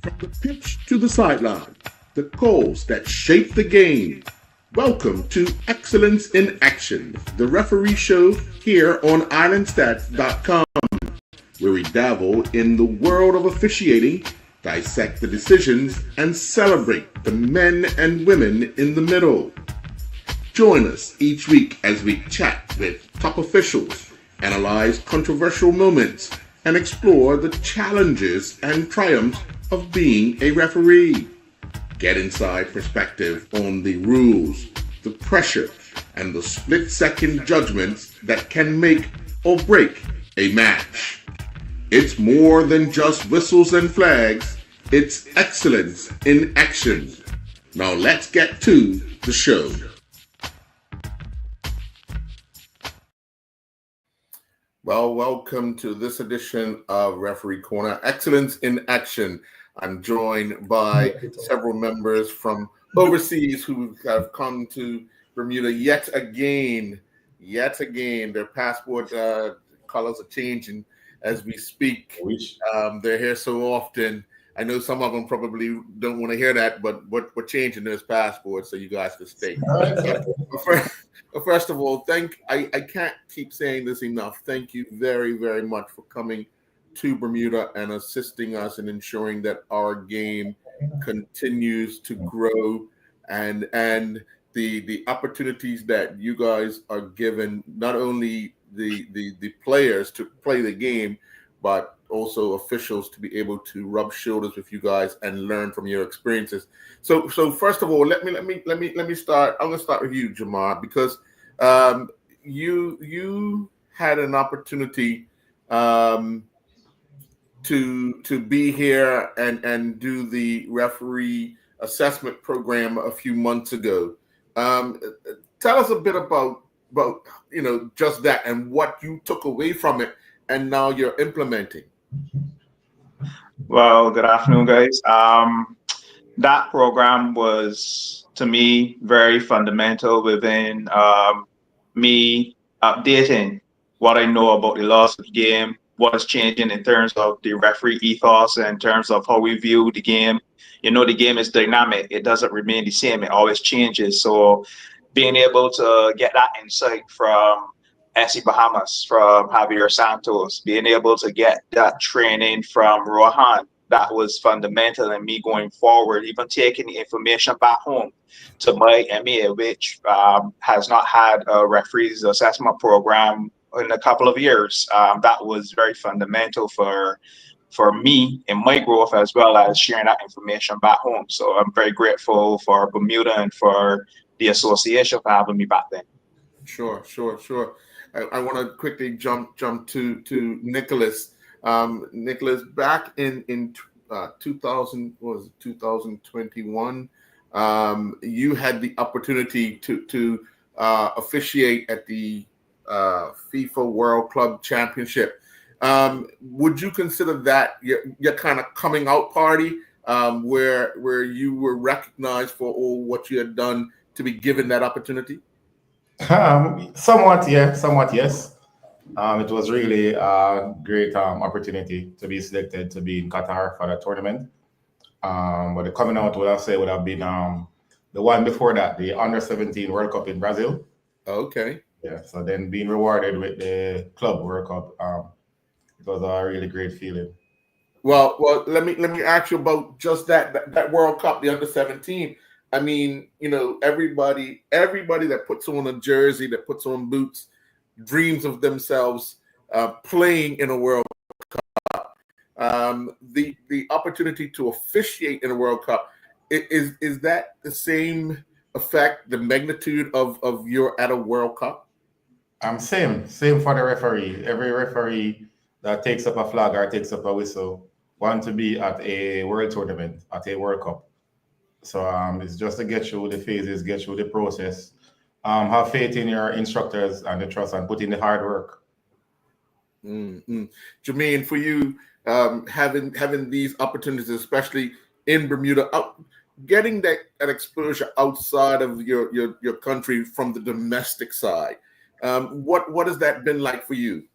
From the pitch to the sideline, the calls that shape the game. Welcome to Excellence in Action, the referee show here on islandstats.com, where we dabble in the world of officiating, dissect the decisions, and celebrate the men and women in the middle. Join us each week as we chat with top officials, analyze controversial moments, and explore the challenges and triumphs of being a referee. Get inside perspective on the rules, the pressure, and the split-second judgments that can make or break a match. It's more than just whistles and flags, it's excellence in action. Now let's get to the show. Well, welcome to this edition of Referee Corner, Excellence in Action. I'm joined by several members from overseas who have come to Bermuda yet again. Their passport colors are changing as we speak. They're here so often. I know some of them probably don't want to hear that, but we're changing those passports so you guys can stay. First of all, I can't keep saying this enough. Thank you very, very much for coming to Bermuda and assisting us in ensuring that our game continues to grow and the opportunities that you guys are given, not only the players to play the game, but also officials to be able to rub shoulders with you guys and learn from your experiences. So first of all, let me start. I'm going to start with you, Jamar, because you had an opportunity to be here and do the referee assessment program a few months ago. Tell us a bit about just that and what you took away from it and now you're implementing. Well, good afternoon, guys. That program was, to me, very fundamental within me updating what I know about the laws of the game, what is changing in terms of the referee ethos, in terms of how we view the game. The game is dynamic. It doesn't remain the same. It always changes. So being able to get that insight from Essie Bahamas, from Javier Santos, being able to get that training from Rohan, that was fundamental in me going forward, even taking the information back home to my MA, which has not had a referees assessment program in a couple of years. That was very fundamental for me in my growth, as well as sharing that information back home. So I'm very grateful for Bermuda and for the association for having me back then. Sure. I want to quickly jump to Nicholas. Nicholas, back in 2021, you had the opportunity to officiate at the FIFA World Club Championship. Would you consider that your kind of coming out party, where you were recognized for all what you had done to be given that opportunity? Somewhat, yes. It was really a great opportunity to be selected to be in Qatar for the tournament. But the coming out, would have been the one before that, the Under-17 World Cup in Brazil. Okay. Yeah, so then being rewarded with the Club World Cup, it was a really great feeling. Well, let me ask you about just that World Cup, the Under-17. I mean, everybody that puts on a jersey, that puts on boots, dreams of themselves playing in a World Cup. The opportunity to officiate in a World Cup, is that the same effect, the magnitude of you're at a World Cup? Same for the referee. Every referee that takes up a flag or takes up a whistle want to be at a World Tournament, at a World Cup. So it's just to get through the phases, get through the process. Have faith in your instructors and the trust, and put in the hard work. Mm-hmm. Jermaine, for you, having these opportunities, especially in Bermuda, getting that exposure outside of your country from the domestic side, what has that been like for you?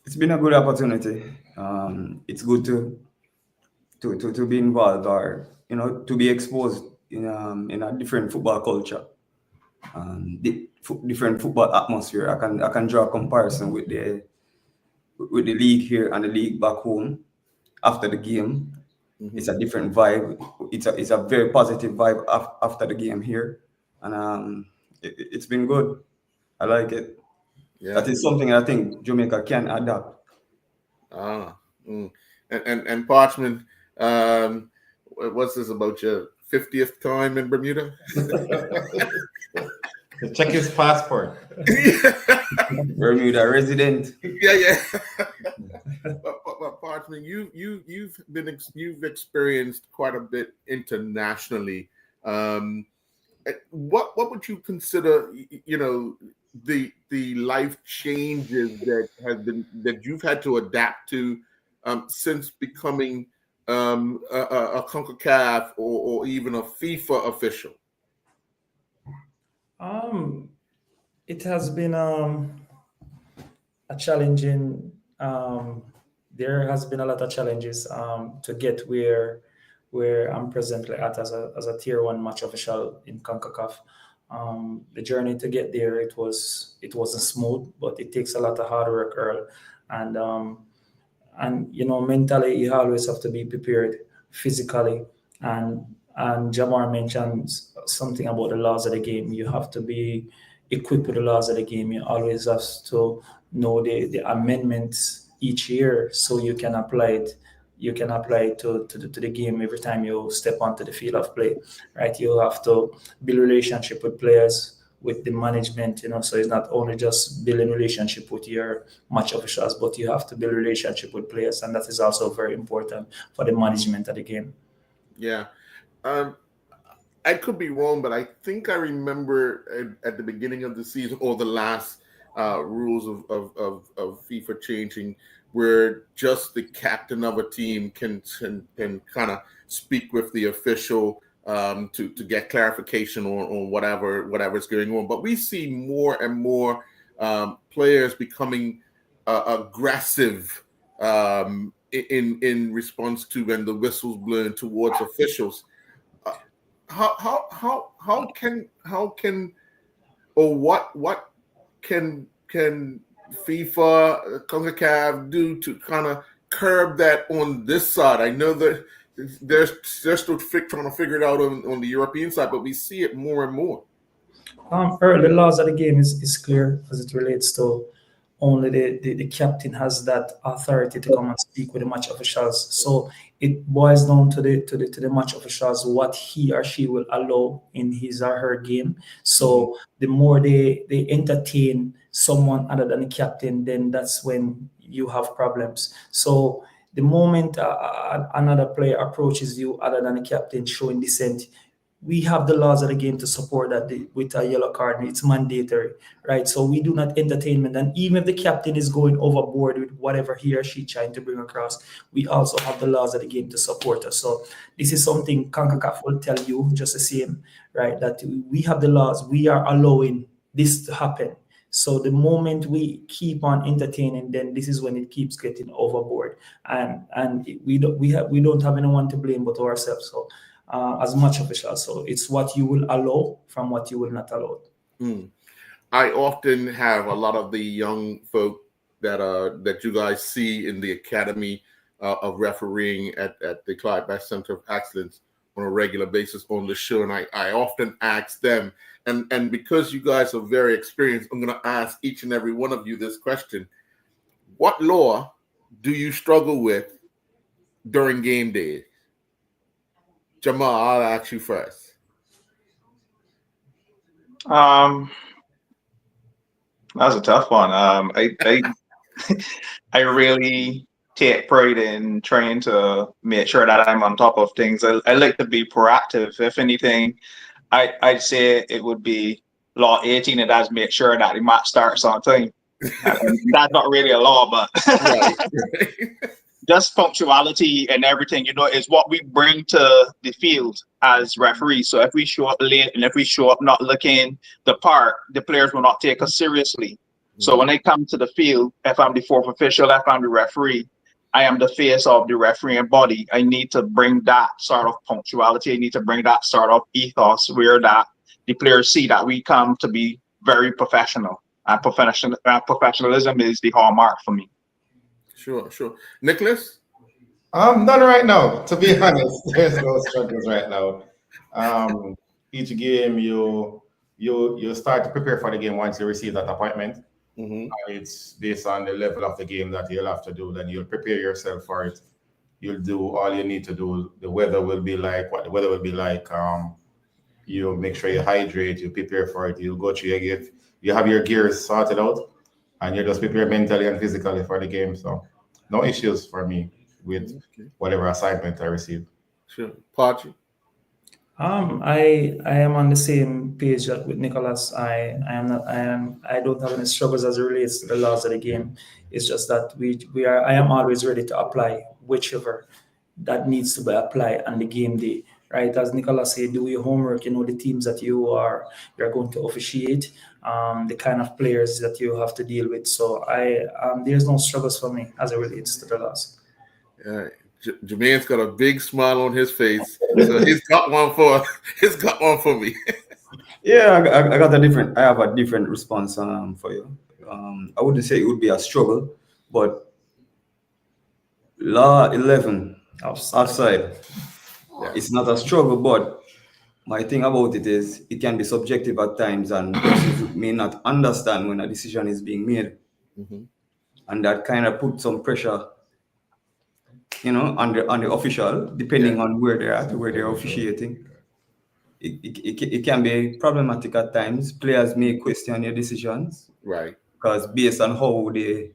It's been a good opportunity. It's good to to be involved, or to be exposed in a different football culture, different football atmosphere. I can draw a comparison with the league here and the league back home. After the game, it's a different vibe. It's a very positive vibe after the game here, and it's been good. I like it. Yeah. That is something I think Jamaica can adapt. And Parchment, what's this about your 50th time in Bermuda? Check his passport. Bermuda resident. Yeah. But Parchment, you've experienced quite a bit internationally. What would you consider, the life changes that you've had to adapt to since becoming a CONCACAF or even a FIFA official? It has been a challenging. There has been a lot of challenges to get where I'm presently at as a tier 1 match official in CONCACAF. The journey to get there, it wasn't smooth, but it takes a lot of hard work, Earl, and mentally you always have to be prepared physically, and Jamar mentioned something about the laws of the game. You have to be equipped with the laws of the game. You always have to know the amendments each year, so you can apply it. You can apply it to the game every time you step onto the field of play, right? You have to build relationship with players, with the management, so it's not only just building relationship with your match officials, but you have to build relationship with players, and that is also very important for the management of the game. Yeah. I could be wrong, but I think I remember at the beginning of the season or the last rules of FIFA changing, where just the captain of a team can kind of speak with the official to get clarification on whatever's going on. But we see more and more players becoming aggressive in response to when the whistle's blown towards officials. How can or what can FIFA, CONCACAF do to kind of curb that on this side? I know that they're still trying to figure it out on the European side, but we see it more and more. The laws of the game is clear as it relates to only the captain has that authority to come and speak with the match officials. So it boils down to the match officials what he or she will allow in his or her game. So the more they entertain someone other than the captain, then that's when you have problems. So the moment another player approaches you other than the captain showing dissent, we have the laws of the game to support that with a yellow card. It's mandatory, right? So we do not entertainment. And even if the captain is going overboard with whatever he or she trying to bring across, we also have the laws of the game to support us. So this is something CONCACAF will tell you just the same, right? That we have the laws. We are allowing this to happen. So the moment we keep on entertaining, then this is when it keeps getting overboard, and we don't have anyone to blame but ourselves. So as match officials, so it's what you will allow from what you will not allow. I often have a lot of the young folk that you guys see in the Academy of Refereeing at the Clyde Bass Center of Excellence on a regular basis on the show, and I often ask them, and because you guys are very experienced, I'm going to ask each and every one of you this question: what law do you struggle with during game day? Jamal, I'll ask you first. That's a tough one. I really take pride in trying to make sure that I'm on top of things. I like to be proactive. If anything, I'd say it would be law 18. It does make sure that the match starts on time. That's not really a law, but Right. just punctuality and everything, is what we bring to the field as referees. So if we show up late and if we show up not looking the part, the players will not take us seriously. So when they come to the field, if I'm the fourth official, if I'm the referee, I am the face of the refereeing body. I need to bring that sort of punctuality. I need to bring that sort of ethos where that the players see that we come to be very professional. And professionalism is the hallmark for me. Sure, sure. Nicholas? None right now. To be honest, there's no struggles right now. Each game you start to prepare for the game once you receive that appointment. Mm-hmm. It's based on the level of the game that you'll have to do. Then you'll prepare yourself for it. You'll do all you need to do. The weather will be like what the weather will be like. You make sure you hydrate. You prepare for it. You go through your gear. You have your gears sorted out, and you just prepare mentally and physically for the game. So no issues for me with whatever assignment I receive. Sure. Pachi? I am on the same page with Nicholas. I don't have any struggles as it relates to the laws of the game. It's just that I am always ready to apply whichever that needs to be applied on the game day. Right, as Nicholas said, do your homework. You know the teams that you're going to officiate, the kind of players that you have to deal with. So there's no struggles for me as it relates to the laws. Jermaine's got a big smile on his face, so he's got one for me. Yeah, I have a different response for you. I wouldn't say it would be a struggle, but law 11 outside. It's not a struggle, but my thing about it is it can be subjective at times, and persons may not understand when a decision is being made, and that kind of puts some pressure, on the official, depending on where they're at, where they're officiating. It can be problematic at times. Players may question your decisions, Right? Because based on how the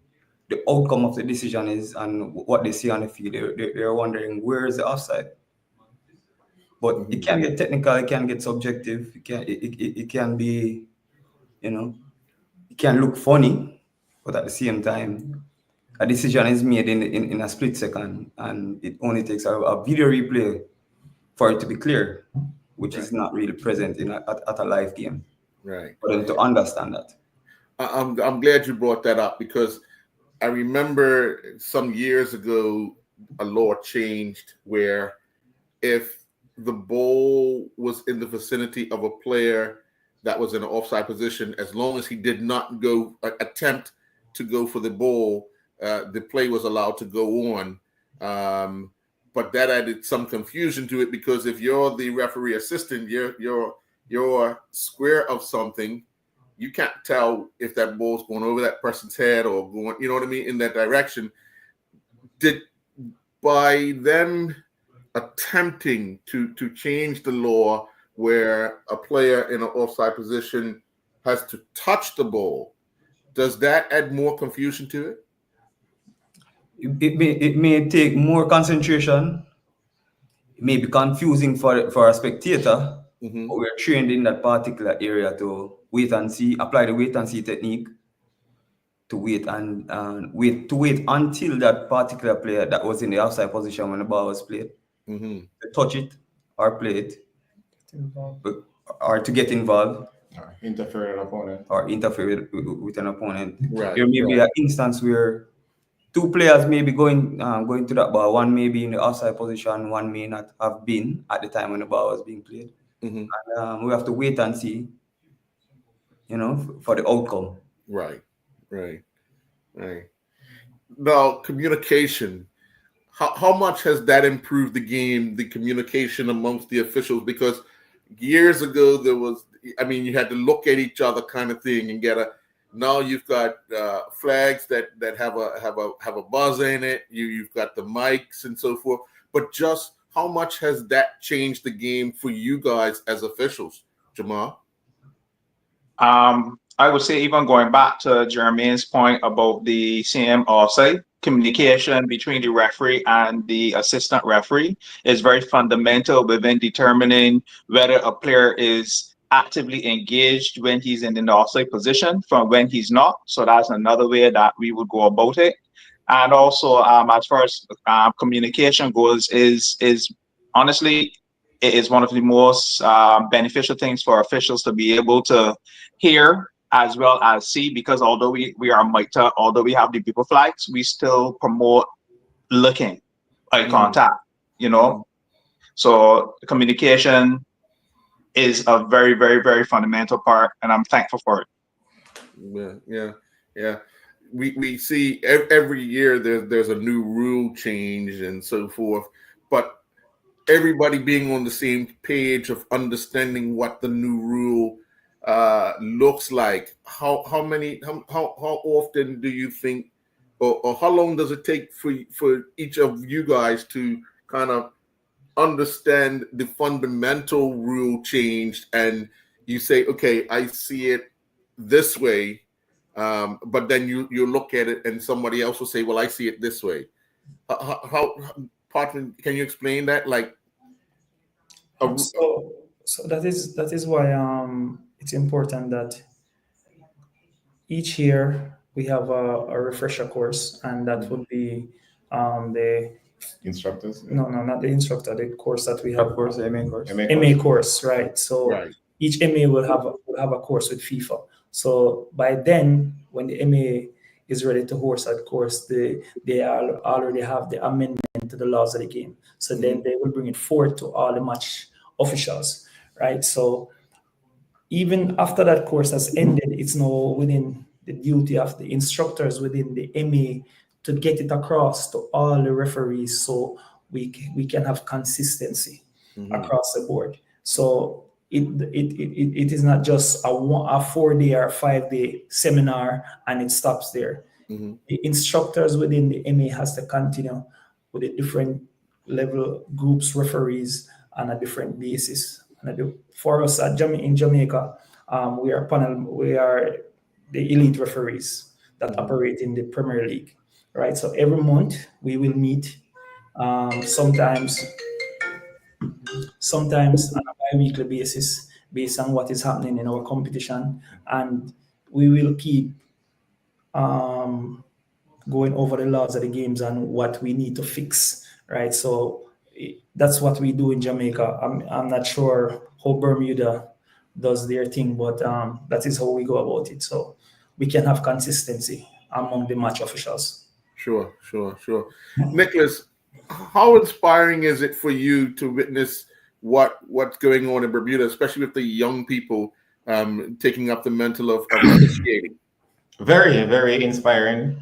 outcome of the decision is and what they see on the field, they're wondering where is the offside. But it can get technical, it can get subjective, it can be, it can look funny, but at the same time, a decision is made in a split second, and it only takes a video replay for it to be clear, which is not really present at a live game. Right. For them to understand that. I'm glad you brought that up, because I remember some years ago a law changed where if the ball was in the vicinity of a player that was in an offside position, as long as he did not attempt to go for the ball, the play was allowed to go on. But that added some confusion to it, because if you're the referee assistant, you're square of something, you can't tell if that ball's going over that person's head or going, you know what I mean, in that direction. By them attempting to change the law where a player in an offside position has to touch the ball, does that add more confusion to it? It may take more concentration. It may be confusing for a spectator, but we're trained in that particular area to wait and see, apply the wait and see technique, to wait and wait until that particular player that was in the offside position when the ball was played, to touch it or play it, or to get involved, Or interfere with an opponent. or interfere with an opponent. Right. There may be an instance where two players may be going to that ball. One may be in the offside position, one may not have been at the time when the ball was being played. And we have to wait and see, for the outcome. Right. Now, communication. How much has that improved the game, the communication amongst the officials? Because years ago you had to look at each other kind of thing and now you've got flags that have a buzzer in it. You've got the mics and so forth. But just how much has that changed the game for you guys as officials, Jamal? I would say, even going back to Jermaine's point about the same offside, communication between the referee and the assistant referee is very fundamental within determining whether a player is actively engaged when he's in the offside position from when he's not. So that's another way that we would go about it. And also, as far as communication goes, is honestly, it is one of the most beneficial things for officials to be able to hear as well as see, because although we are mic'd up, although we have the people flags, we still promote looking, eye contact, you know. So communication is a very, very, very fundamental part, and I'm thankful for it. Yeah. We see every year there's a new rule change and so forth, but everybody being on the same page of understanding what the new rule looks like. How often do you think, or how long does it take for each of you guys to kind of understand the fundamental rule changed, and you say, okay, I see it this way, but then you look at it and somebody else will say, well, I see it this way. How Partner, can you explain that? Like, So that is why it's important that each year we have a refresher course, and that would be the Instructors. no, not the instructor, the course that we have. Of course, MA course. MA course, right? So Right. each MA will have a course with FIFA. So by then, when the MA is ready to host that course, they already have the amendment to the laws of the game. So then they will bring it forward to all the match officials, right? So even after that course has ended, it's now within the duty of the instructors within the MA to get it across to all the referees, so we can have consistency across the board. So it is not just a 4-day or 5-day seminar and it stops there. The instructors within the MA has to continue with the different level groups, referees on a different basis. And for us in Jamaica, we are the elite referees that operate in the Premier League, right? So every month we will meet, sometimes on a bi-weekly basis, based on what is happening in our competition, and we will keep going over the laws of the games and what we need to fix, right? So that's what we do in Jamaica. I'm not sure how Bermuda does their thing, but that is how we go about it. So we can have consistency among the match officials. Sure. Nicholas, how inspiring is it for you to witness what's going on in Bermuda, especially with the young people taking up the mantle of officiating? Very, very inspiring.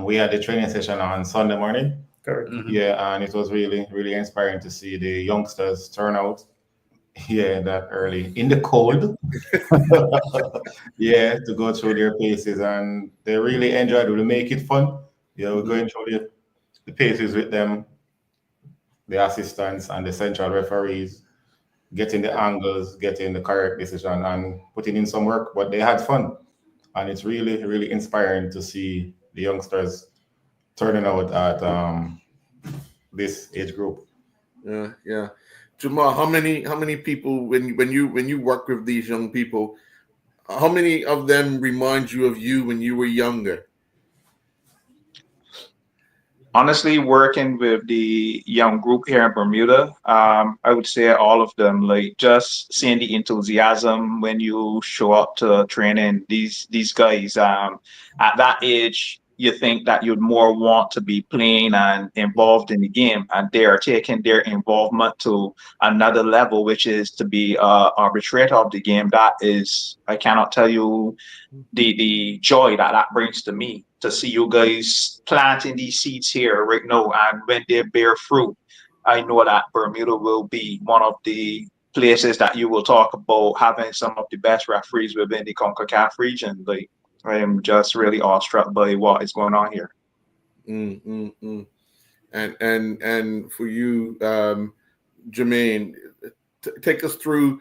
We had the training session on Sunday morning. Correct. Yeah, and it was really, really inspiring to see the youngsters turn out. Yeah, that early in the cold. Yeah, to go through their paces, and they really enjoyed it. We make it fun. Yeah, we're going through the paces with them, the assistants and the central referees, getting the angles, getting the correct decision, and putting in some work. But they had fun, and it's really, really inspiring to see the youngsters turning out at this age group. Yeah. Jamal, how many people when you work with these young people, how many of them remind you of you when you were younger? Honestly, working with the young group here in Bermuda, I would say all of them. Like just seeing the enthusiasm when you show up to training. These guys, at that age, you think that you'd more want to be playing and involved in the game, and they are taking their involvement to another level, which is to be arbitrator of the game. That is, I cannot tell you the joy that brings to me to see you guys planting these seeds here right now, and when they bear fruit, I know that Bermuda will be one of the places that you will talk about having some of the best referees within the CONCACAF region. Like, I am just really awestruck by what is going on here. And for you, Jermaine, take us through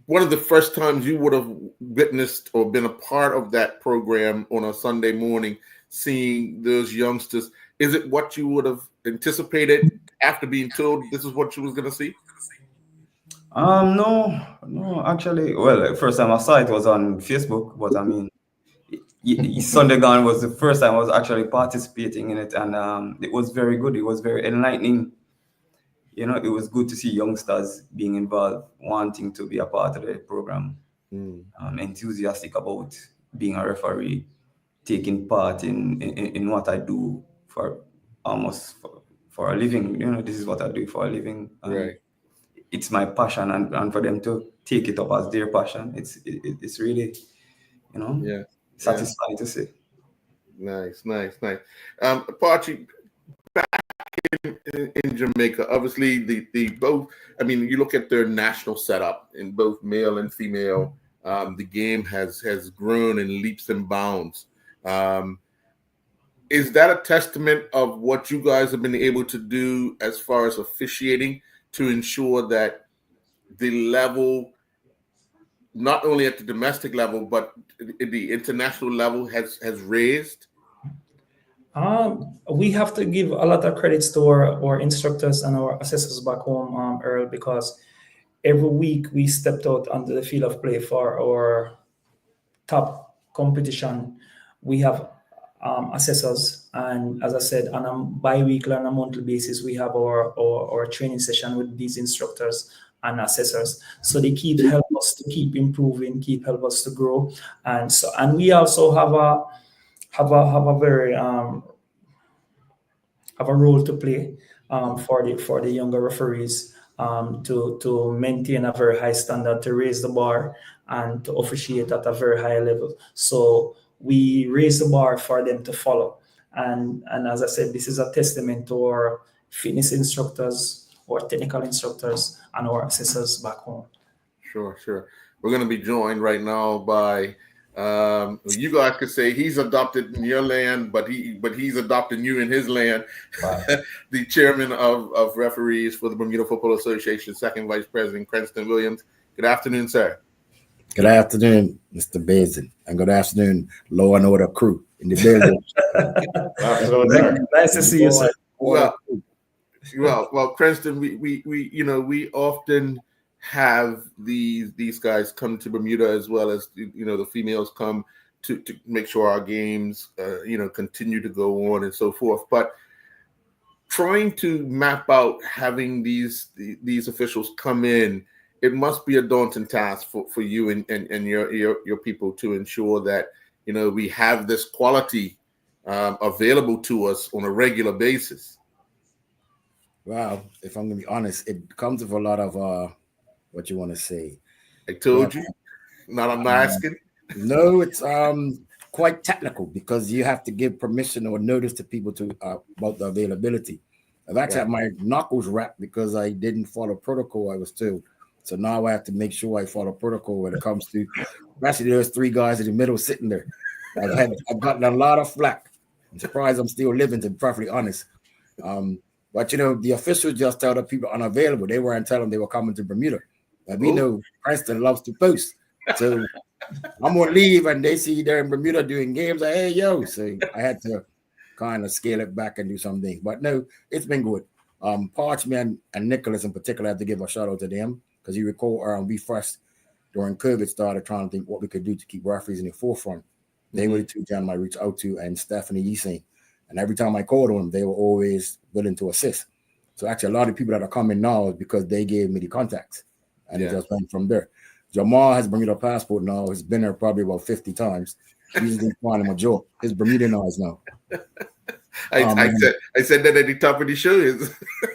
one of the first times you would have witnessed or been a part of that program on a Sunday morning, seeing those youngsters. Is it what you would have anticipated after being told this is what you was going to see? No, actually, well, first time I saw it was on Facebook, but I mean, Sunday Gone was the first time I was actually participating in it, and it was very good. It was very enlightening. You know, it was good to see youngsters being involved, wanting to be a part of the program, enthusiastic about being a referee, taking part in what I do for almost for a living. You know, this is what I do for a living. And Right. it's my passion, and for them to take it up as their passion, it's really, you know, Yeah. satisfying to see. Nice. Pachi, in Jamaica, obviously the both. I mean, you look at their national setup in both male and female. The game has grown in leaps and bounds. Is that a testament of what you guys have been able to do as far as officiating to ensure that the level, not only at the domestic level but the international level, has raised? We have to give a lot of credits to our instructors and our assessors back home, Earl, because every week we stepped out onto the field of play for our top competition. We have assessors, and as I said, on a bi-weekly and a monthly basis, we have our training session with these instructors and assessors. So they help us to keep improving, help us to grow, and we also have a very have a role to play for the younger referees, to maintain a very high standard, to raise the bar, and to officiate at a very high level. So we raise the bar for them to follow. And as I said, this is a testament to our fitness instructors, our technical instructors, and our assessors back home. Sure. We're going to be joined right now by, you guys could say he's adopted in your land, but he's adopting you in his land. Wow. The chairman of referees for the Bermuda Football Association, second vice president, Cranston Williams. Good afternoon, sir. Good afternoon, Mr. Bazin, and good afternoon, Law and Order crew in the building. Nice to see you, sir. Well, Cranston, we often have these guys come to Bermuda, as well as the females come to make sure our games continue to go on and so forth. But trying to map out having these officials come in, it must be a daunting task for you and your people to ensure that we have this quality available to us on a regular basis. Wow, if I'm gonna be honest, it comes with a lot of what you want to say. I told you. I'm asking. No, it's quite technical because you have to give permission or notice to people to about the availability. I've actually had my knuckles wrapped because I didn't follow protocol, I was told. So now I have to make sure I follow protocol when it comes to, especially there's three guys in the middle sitting there. I've gotten a lot of flack. I'm surprised I'm still living, to be perfectly honest. But the officials just tell the people unavailable. They weren't telling them they were coming to Bermuda. But we know Princeton loves to post. So I'm gonna leave and they see they're in Bermuda doing games. Like, hey, yo. So I had to kind of scale it back and do some things. But no, it's been good. Parchman and Nicholas in particular, I have to give a shout out to them, because you recall we first during COVID started trying to think what we could do to keep referees in the forefront. They were the two gentlemen I reached out to, and Stephanie Yising. And every time I called on them, they were always willing to assist. So actually, a lot of people that are coming now is because they gave me the contacts, and it just went from there. Jamal has Bermuda passport now. He's been there probably about 50 times. He's been flying him a joke. His Bermuda eyes now. I said that at the top of the show.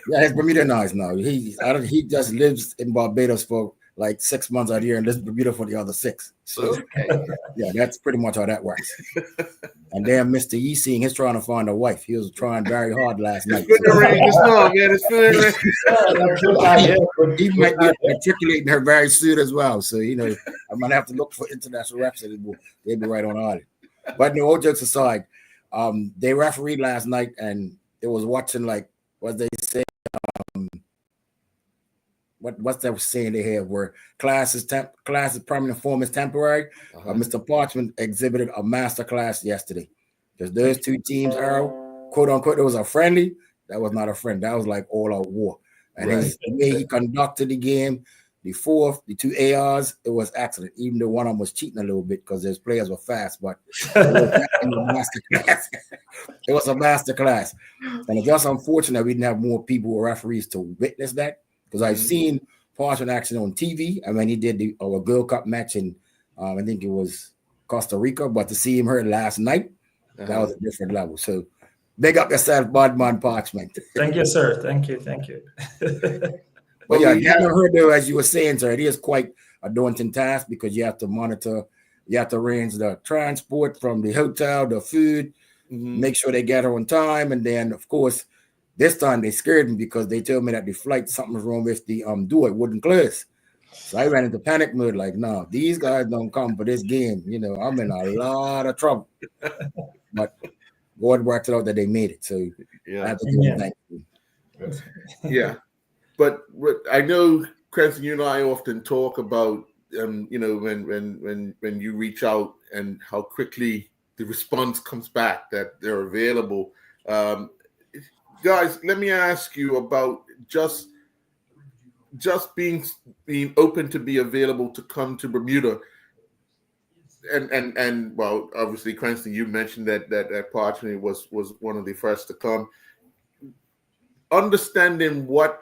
Yeah, his Bermuda eyes now. He just lives in Barbados for like 6 months out of the year and lives in Bermuda for the other 6. So yeah, that's pretty much how that works. And then Mr. Yising, he's trying to find a wife. He was trying very hard last night. He might be articulating her very soon as well. So I'm gonna have to look for international reps anymore. They'll be right on audit. But no, all jokes aside, they refereed last night, and it was watching like what they say. What's that saying they have where class is permanent, form is temporary? Mr. Parchman exhibited a master class yesterday. Because those two teams, Earl, quote unquote, it was a friendly. That was not a friend. That was like all out war. And the way he conducted the game, the two ARs, it was excellent. Even though one of them was cheating a little bit because his players were fast, but it was a master class. And it's just unfortunate we didn't have more people or referees to witness that. Because I've seen Parchman action on TV, and when he did our Gold Cup match in, I think it was Costa Rica, but to see him here last night, that was a different level. So Big up yourself, Badman Parchment. Thank you, sir. Thank you. Thank you. But yeah, getting a hurdle, as you were saying, sir, it is quite a daunting task because you have to monitor, you have to arrange the transport from the hotel, the food, make sure they get her on time. And then, of course, this time they scared me because they told me that the flight, something was wrong with the door, it wouldn't close. So I ran into panic mode, like, no, these guys don't come for this game. You know, I'm in a lot of trouble. But God worked it out that they made it. So I have to give them thank you. Yeah. But I know, Cranston, you and I often talk about, you know, when you reach out and how quickly the response comes back that they're available. Guys, let me ask you about just being open to be available to come to Bermuda. And well, obviously, Cranston, you mentioned that Parchment was one of the first to come. Understanding what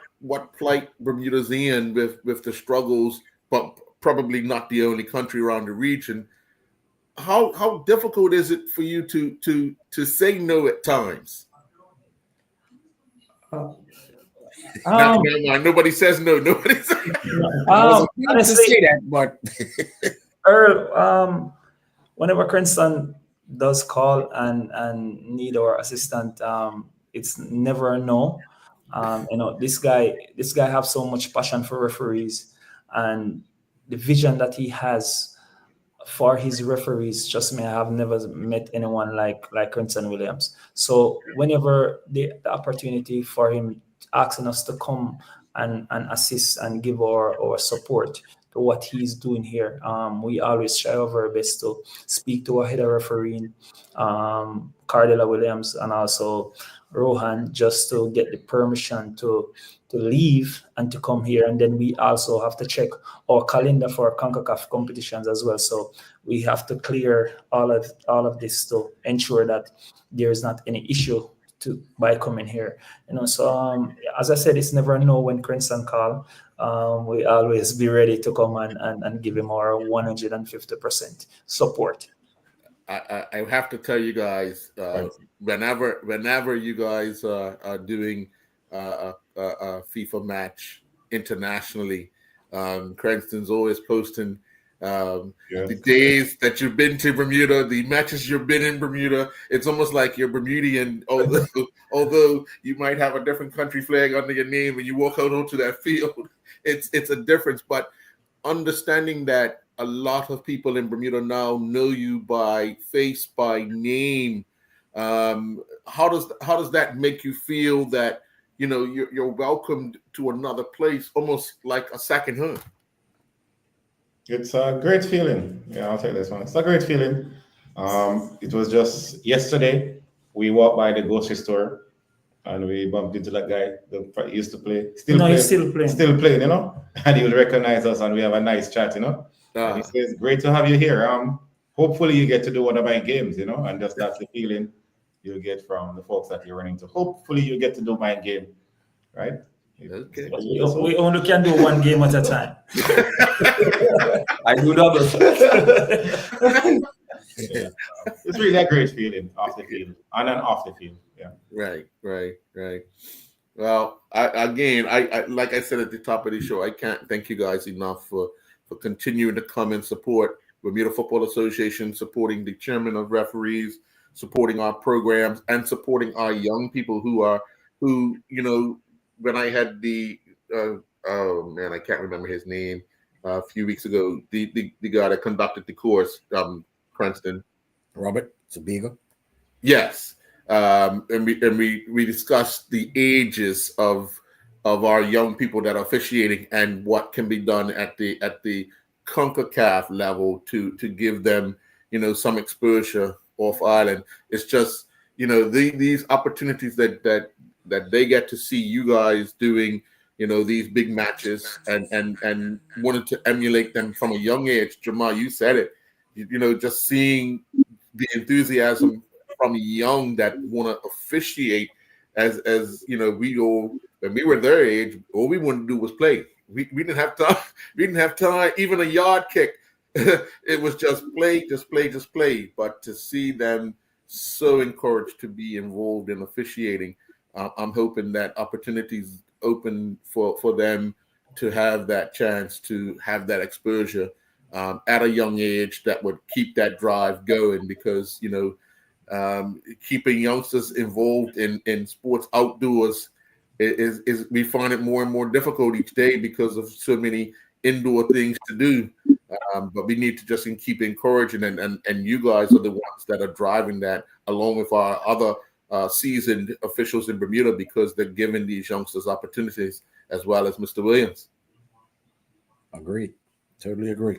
plight Bermuda's in with the struggles, but probably not the only country around the region. How difficult is it for you to say no at times? Nobody says no. Nobody says. Honestly, say that, but Earl, whenever Cranston does call and need our assistant, it's never a no. You know, this guy have so much passion for referees, and the vision that he has for his referees. Trust me, I have never met anyone like Cranston Williams. So whenever the opportunity for him asking us to come and assist and give our support to what he's doing here, we always try our very best to speak to our head of refereeing, Cardella Williams, and also Rohan, just to get the permission to leave and to come here. And then we also have to check our calendar for CONCACAF competitions as well. So we have to clear all of this to ensure that there is not any issue by coming here. You know, so as I said, it's never a no when Cranston call. We always be ready to come and give him our 150% support. I have to tell you guys, whenever you guys are doing a FIFA match internationally, Cranston's always posting the days that you've been to Bermuda, the matches you've been in Bermuda. It's almost like you're Bermudian, although you might have a different country flag under your name when you walk out onto that field. It's a difference, but understanding that a lot of people in Bermuda now know you by face, by name. How does that make you feel that, you know, you're welcomed to another place, almost like a second home? It's a great feeling. Yeah, I'll take this one. It's a great feeling. It was just yesterday. We walked by the grocery store and we bumped into that guy that used to play. He's still playing, you know, and he will recognize us and we have a nice chat, you know. And he says, great to have you here. Hopefully you get to do one of my games, you know, and just that's the feeling you'll get from the folks that you're running to. Hopefully you get to do my game, right? Okay. We only can do one game at a time. I do double. It's really a great feeling off the field and then off the field. Yeah. Right. Well, I like I said at the top of the show, I can't thank you guys enough for continuing to come and support Bermuda Football Association, supporting the chairman of referees, supporting our programs, and supporting our young people who you know, when I had the oh man, I can't remember his name a few weeks ago, the guy that conducted the course, Cranston. Robert Zabiga. Yes. And we discussed the ages of our young people that are officiating and what can be done at the CONCACAF level to give them, you know, some exposure off island. It's just, you know, these opportunities that they get to see you guys doing, you know, these big matches and wanted to emulate them from a young age. Jamal, you said it, you know, just seeing the enthusiasm from young that want to officiate as you know, when we were their age, all we wanted to do was play. We didn't have time. We didn't have time, even a yard kick. It was just play. But to see them so encouraged to be involved in officiating. I'm hoping that opportunities open for them to have that chance to have that exposure at a young age that would keep that drive going, because, keeping youngsters involved in sports outdoors is we find it more and more difficult each day because of so many indoor things to do. But we need to just keep encouraging, and you guys are the ones that are driving that, along with our other seasoned officials in Bermuda, because they're giving these youngsters opportunities, as well as Mr. Williams. Agreed. Totally agree.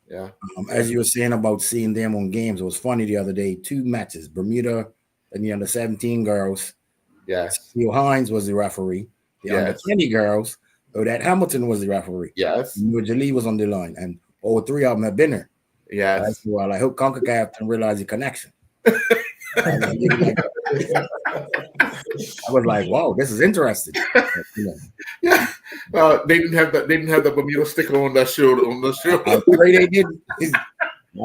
Yeah. As you were saying about seeing them on games, it was funny the other day, 2 matches, Bermuda and the under-17 girls. Yes. Theo Hines was the referee. The under-20 girls, Odette Hamilton was the referee. Yes. Jolie was on the line, and all 3 of them have been there. Yes. Well, I hope CONCACAF can realize the connection. I was like, wow, this is interesting. Yeah. They didn't have the Bermuda sticker on that shirt. I pray they didn't.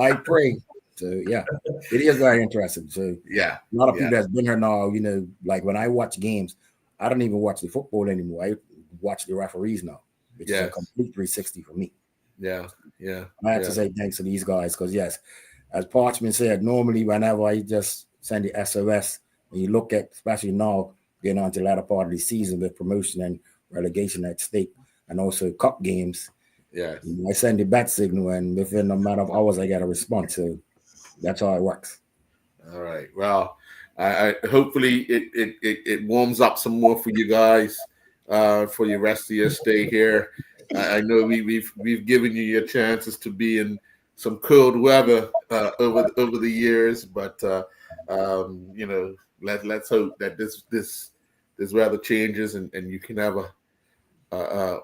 I pray. So yeah, it is very interesting. So yeah, a lot of people that's been here now, like when I watch games, I don't even watch the football anymore. I watch the referees now, which is a complete 360 for me. Yeah. I have to say thanks to these guys, because yes, as Parchment said, normally whenever I just send the SOS, and you look at, especially now, getting on to the latter part of the season with promotion and relegation at stake, and also cup games. Yeah, I send the bat signal, and within a matter of hours, I get a response. So that's how it works. All right. Well, I hopefully it warms up some more for you guys for the rest of your stay here. I know we've given you your chances to be in some cold weather over the years, but let's hope that this weather changes and you can have a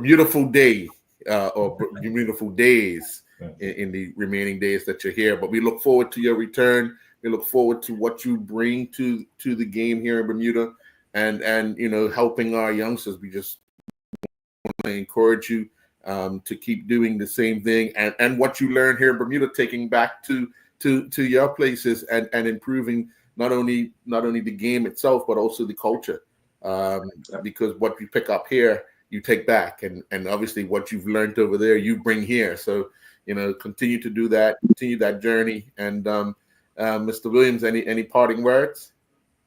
beautiful day or beautiful days in the remaining days that you're here. But we look forward to your return. We look forward to what you bring to the game here in Bermuda, and helping our youngsters. We just want to encourage you to keep doing the same thing, and what you learn here in Bermuda, taking back to your places and improving not only the game itself, but also the culture. Because what you pick up here, you take back, and obviously what you've learned over there, you bring here. So continue to do that, continue that journey. And Mr. Williams, any parting words?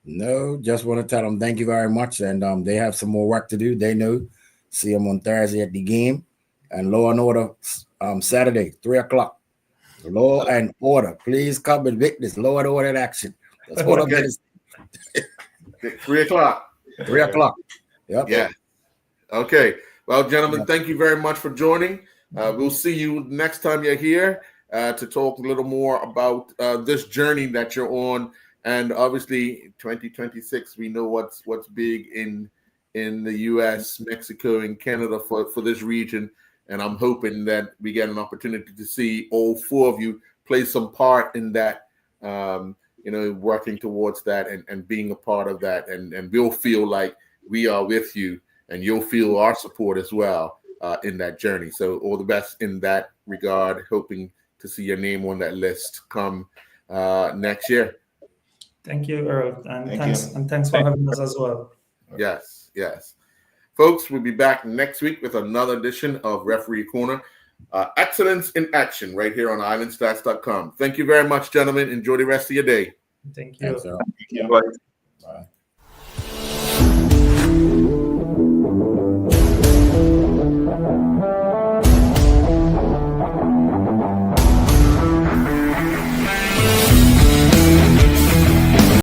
No, just want to tell them thank you very much, and they have some more work to do. They know. See them on Thursday at the game, and Law and Order Saturday 3:00. Law and Order, please come and witness Law and Order in action. That's what I'm going to say. 3:00. 3:00. Yep. Yeah. Okay. Well, gentlemen, thank you very much for joining. We'll see you next time you're here to talk a little more about this journey that you're on. And obviously, 2026, we know what's big in the U.S., Mexico, and Canada for this region. And I'm hoping that we get an opportunity to see all 4 of you play some part in that, working towards that and being a part of that. And we'll feel like we are with you, and you'll feel our support as well in that journey. So all the best in that regard, hoping to see your name on that list come next year. Thank you, Earl, and thanks for having us as well. Yes. Folks, we'll be back next week with another edition of Referee Corner. Excellence in action right here on islandstats.com. Thank you very much, gentlemen. Enjoy the rest of your day. Thank you. Thanks, Earl. Thank you. Bye.